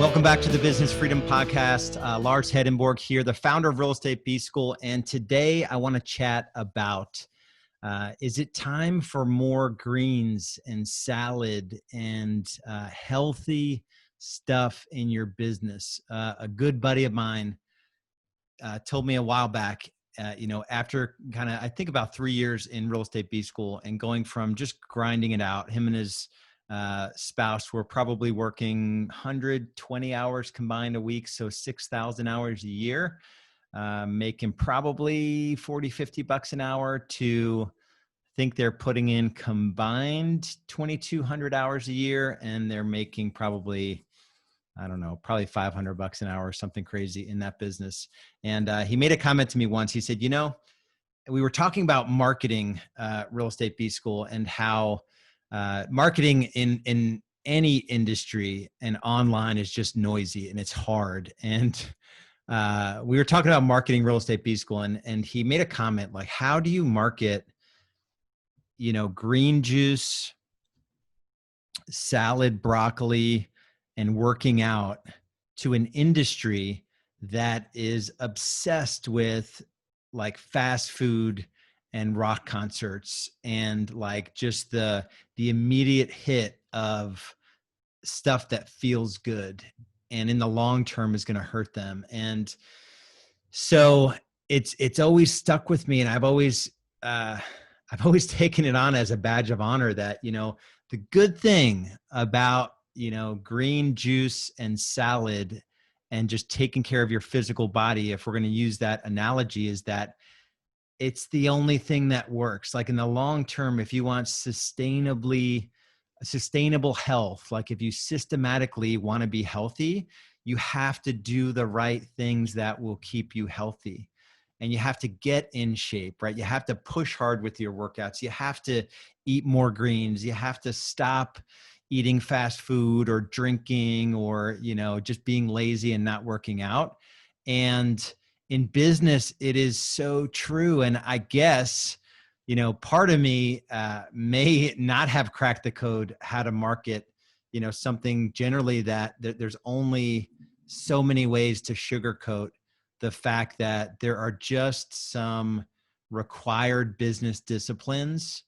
Welcome back to the Business Freedom Podcast. Lars Hedenborg here, the founder of Real Estate B School. And today I want to chat about, is it time for more greens and salad and healthy stuff in your business? A good buddy of mine told me a while back, after I think about 3 years in Real Estate B School and going from just grinding it out, him and his spouse were probably working 120 hours combined a week. So 6,000 hours a year, making probably 40, 50 bucks an hour to think they're putting in combined 2,200 hours a year. And they're making probably, I don't know, probably 500 bucks an hour or something crazy in that business. And he made a comment to me once. He said, we were talking about marketing Real Estate B School and how marketing in any industry and online is just noisy and it's hard. And we were talking about marketing Real Estate B School, and he made a comment like, how do you market, green juice, salad, broccoli, and working out to an industry that is obsessed with like fast food and rock concerts and like just the immediate hit of stuff that feels good and in the long term is going to hurt them. And so it's always stuck with me. And I've always taken it on as a badge of honor that, the good thing about, green juice and salad and just taking care of your physical body, if we're going to use that analogy, is that it's the only thing that works. Like in the long term, if you want sustainable health, like if you systematically want to be healthy, you have to do the right things that will keep you healthy. And you have to get in shape, right? You have to push hard with your workouts. You have to eat more greens. You have to stop eating fast food or drinking or, just being lazy and not working out. And in business, it is so true. And I guess, part of me may not have cracked the code how to market, something generally that there's only so many ways to sugarcoat the fact that there are just some required business disciplines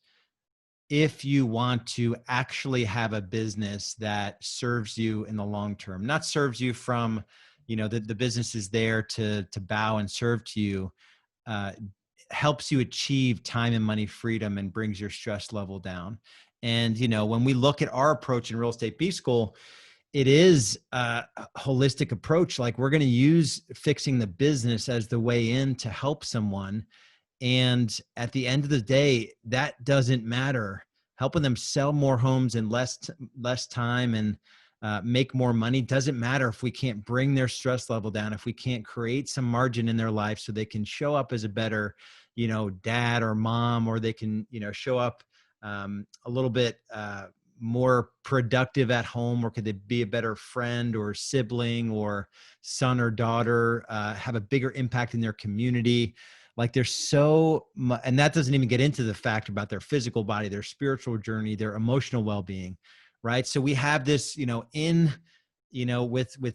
if you want to actually have a business that serves you in the long term, not serves you from the business is there to bow and serve to you, helps you achieve time and money freedom and brings your stress level down. And, when we look at our approach in Real Estate B School, it is a holistic approach. Like we're going to use fixing the business as the way in to help someone. And at the end of the day, that doesn't matter. Helping them sell more homes in less time and make more money doesn't matter if we can't bring their stress level down, if we can't create some margin in their life so they can show up as a better, dad or mom, or they can, show up a little bit more productive at home, or could they be a better friend or sibling or son or daughter, have a bigger impact in their community. Like there's so much, and that doesn't even get into the fact about their physical body, their spiritual journey, their emotional well-being. Right. So we have this, with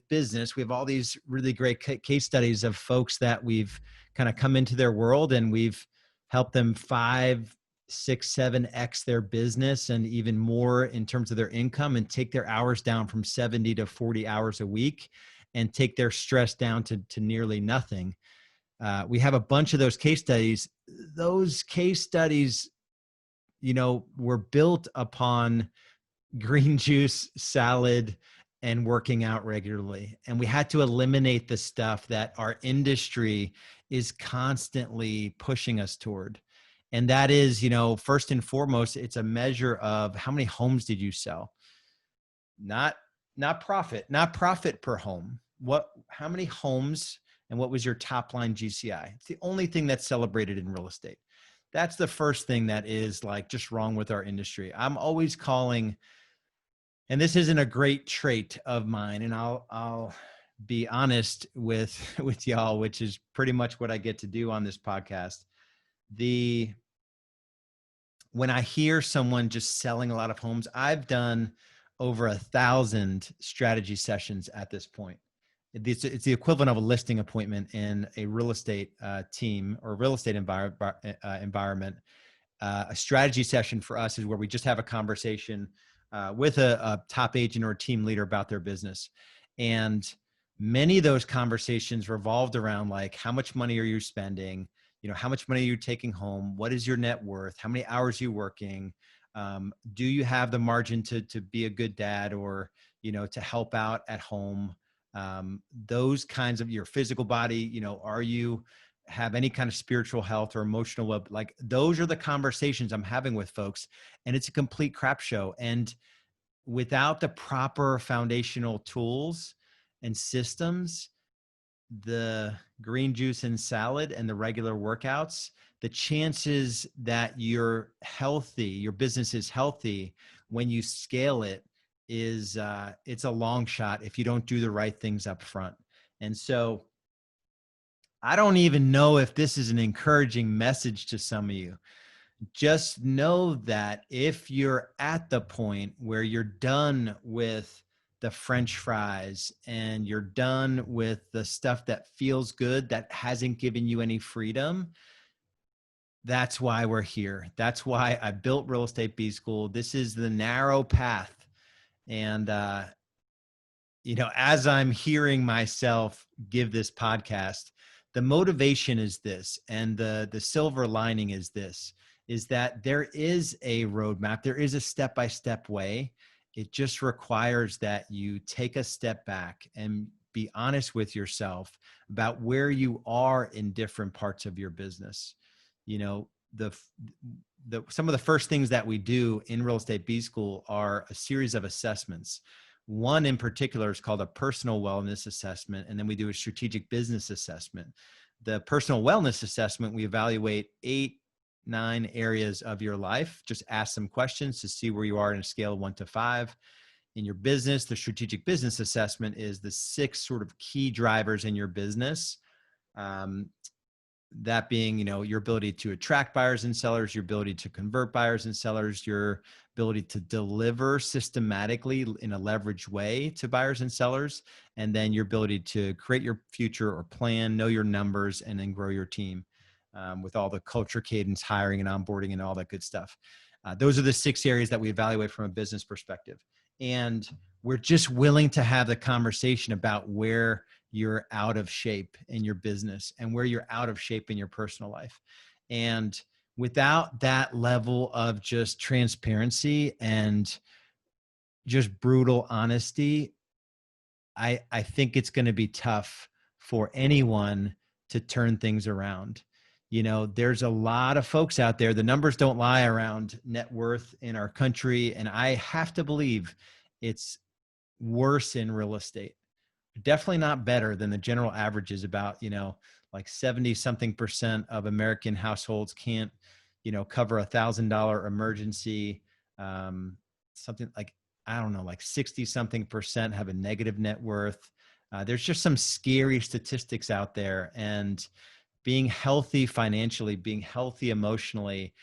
business, we have all these really great case studies of folks that we've kind of come into their world and we've helped them 5, 6, 7x their business and even more in terms of their income, and take their hours down from 70 to 40 hours a week and take their stress down to nearly nothing. We have a bunch of those case studies. Those case studies, were built upon green juice, salad, and working out regularly. And we had to eliminate the stuff that our industry is constantly pushing us toward. And that is, first and foremost, it's a measure of how many homes did you sell? Not profit per home. How many homes and what was your top line GCI? It's the only thing that's celebrated in real estate. That's the first thing that is like just wrong with our industry. I'm always calling, and this isn't a great trait of mine, and I'll be honest with y'all, which is pretty much what I get to do on this podcast. When I hear someone just selling a lot of homes, I've done over 1,000 strategy sessions at this point. It's the equivalent of a listing appointment in a real estate team or real estate environment. A strategy session for us is where we just have a conversation with a top agent or a team leader about their business. And many of those conversations revolved around like, how much money are you spending? How much money are you taking home? What is your net worth? How many hours are you working? Do you have the margin to be a good dad or, to help out at home? Those kinds of your physical body, are you have any kind of spiritual health or emotional well, like those are the conversations I'm having with folks, and it's a complete crap show. And without the proper foundational tools and systems, the green juice and salad and the regular workouts, the chances that you're healthy, your business is healthy when you scale it is it's a long shot if you don't do the right things up front. And so I don't even know if this is an encouraging message to some of you. Just know that if you're at the point where you're done with the French fries and you're done with the stuff that feels good, that hasn't given you any freedom, that's why we're here. That's why I built Real Estate B School. This is the narrow path. And, as I'm hearing myself give this podcast, the motivation is this, and the silver lining is this, is that there is a roadmap. There is a step-by-step way. It just requires that you take a step back and be honest with yourself about where you are in different parts of your business. Some of the first things that we do in Real Estate B School are a series of assessments. One in particular is called a personal wellness assessment, and then we do a strategic business assessment. The personal wellness assessment, we evaluate 8-9 areas of your life, just ask some questions to see where you are in a scale of 1 to 5. In your business, the strategic business assessment is the 6 sort of key drivers in your business. That being, your ability to attract buyers and sellers, your ability to convert buyers and sellers, your ability to deliver systematically in a leveraged way to buyers and sellers, and then your ability to create your future or plan, know your numbers, and then grow your team with all the culture, cadence, hiring, and onboarding, and all that good stuff. Those are the 6 areas that we evaluate from a business perspective. And we're just willing to have the conversation about where you're out of shape in your business and where you're out of shape in your personal life. And without that level of just transparency and just brutal honesty, I think it's going to be tough for anyone to turn things around. There's a lot of folks out there. The numbers don't lie around net worth in our country. And I have to believe it's worse in real estate. Definitely not better than the general average is about, like 70 something % of American households can't, cover $1,000 emergency. Something like, I don't know, like 60 something % have a negative net worth. There's just some scary statistics out there, and being healthy financially, being healthy emotionally,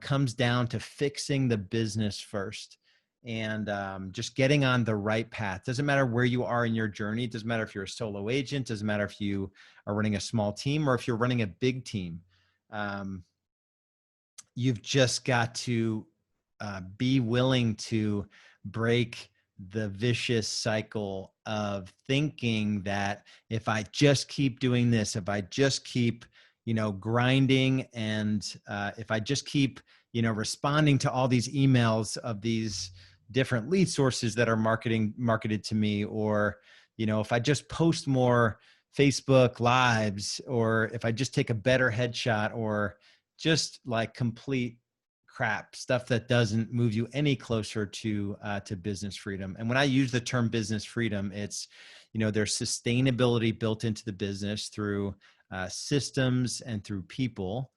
comes down to fixing the business first. And just getting on the right path. Doesn't matter where you are in your journey. It doesn't matter if you're a solo agent. Doesn't matter if you are running a small team or if you're running a big team. You've just got to be willing to break the vicious cycle of thinking that if I just keep doing this, if I just keep, grinding, and if I just keep, responding to all these emails of these different lead sources that are marketed to me, or, if I just post more Facebook lives, or if I just take a better headshot, or just like complete crap stuff that doesn't move you any closer to business freedom. And when I use the term business freedom, it's, there's sustainability built into the business through systems and through people.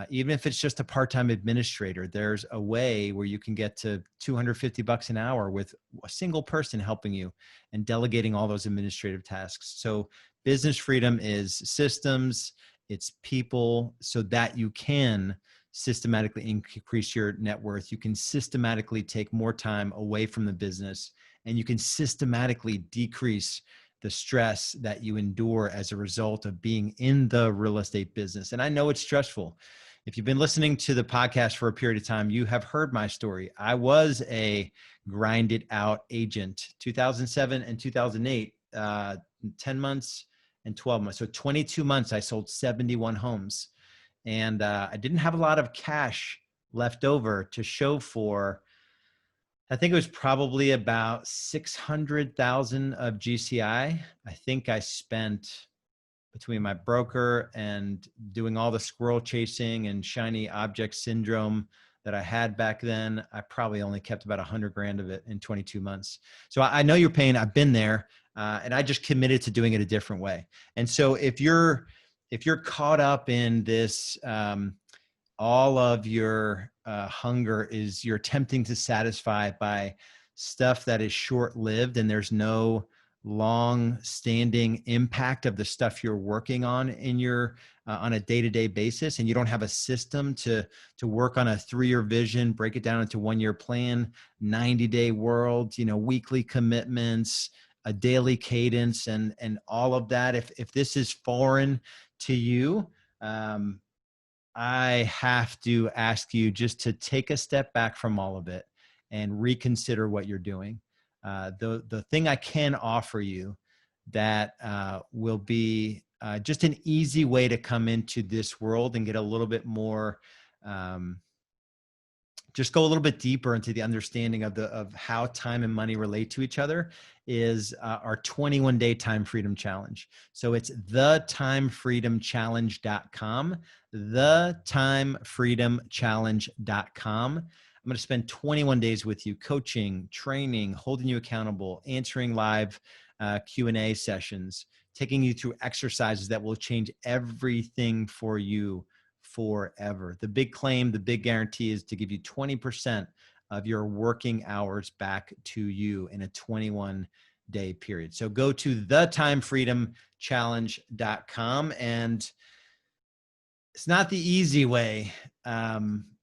Even if it's just a part-time administrator, there's a way where you can get to $250 an hour with a single person helping you and delegating all those administrative tasks. So business freedom is systems, it's people, so that you can systematically increase your net worth. You can systematically take more time away from the business, and you can systematically decrease the stress that you endure as a result of being in the real estate business. And I know it's stressful. If you've been listening to the podcast for a period of time, you have heard my story. I was a grinded out agent, 2007 and 2008, 10 months and 12 months. So 22 months, I sold 71 homes. And I didn't have a lot of cash left over to show for. I think it was probably about 600,000 of GCI. I think I spent, between my broker and doing all the squirrel chasing and shiny object syndrome that I had back then, I probably only kept about 100 grand of it in 22 months. So I know your pain. I've been there, and I just committed to doing it a different way. And so if you're caught up in this, all of your hunger is you're attempting to satisfy by stuff that is short-lived, and there's no long-standing impact of the stuff you're working on in your on a day-to-day basis, and you don't have a system to work on a 3-year vision, break it down into 1-year plan, 90-day world, weekly commitments, a daily cadence, and all of that. If this is foreign to you, I have to ask you just to take a step back from all of it and reconsider what you're doing. The thing I can offer you that will be just an easy way to come into this world and get a little bit more, just go a little bit deeper into the understanding of how time and money relate to each other is our 21-day time freedom challenge. So it's thetimefreedomchallenge.com, thetimefreedomchallenge.com. I'm going to spend 21 days with you, coaching, training, holding you accountable, answering live Q&A sessions, taking you through exercises that will change everything for you forever. The big claim, the big guarantee is to give you 20% of your working hours back to you in a 21-day period. So go to thetimefreedomchallenge.com, and it's not the easy way,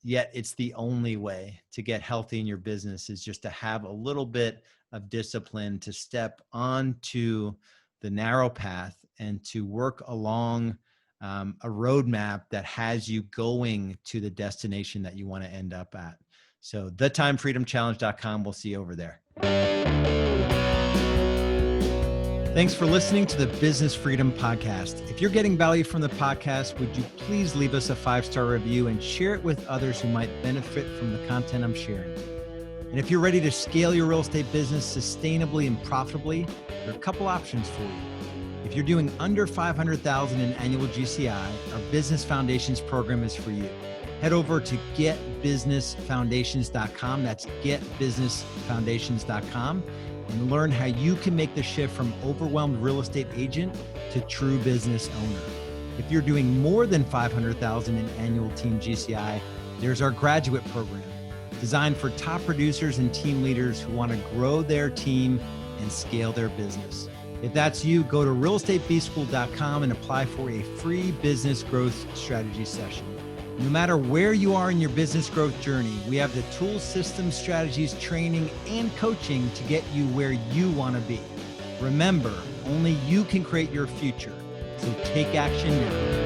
yet it's the only way to get healthy in your business, is just to have a little bit of discipline, to step onto the narrow path and to work along a roadmap that has you going to the destination that you want to end up at. So thetimefreedomchallenge.com. We'll see you over there. Thanks for listening to the Business Freedom Podcast. If you're getting value from the podcast, would you please leave us a 5-star review and share it with others who might benefit from the content I'm sharing? And if you're ready to scale your real estate business sustainably and profitably, there are a couple options for you. If you're doing under $500,000 in annual GCI, our Business Foundations program is for you. Head over to getbusinessfoundations.com. That's getbusinessfoundations.com, and learn how you can make the shift from overwhelmed real estate agent to true business owner. If you're doing more than $500,000 in annual team GCI, there's our graduate program, designed for top producers and team leaders who want to grow their team and scale their business. If that's you, go to realestatebschool.com and apply for a free business growth strategy session. No matter where you are in your business growth journey, we have the tools, systems, strategies, training, and coaching to get you where you want to be. Remember, only you can create your future. So take action now.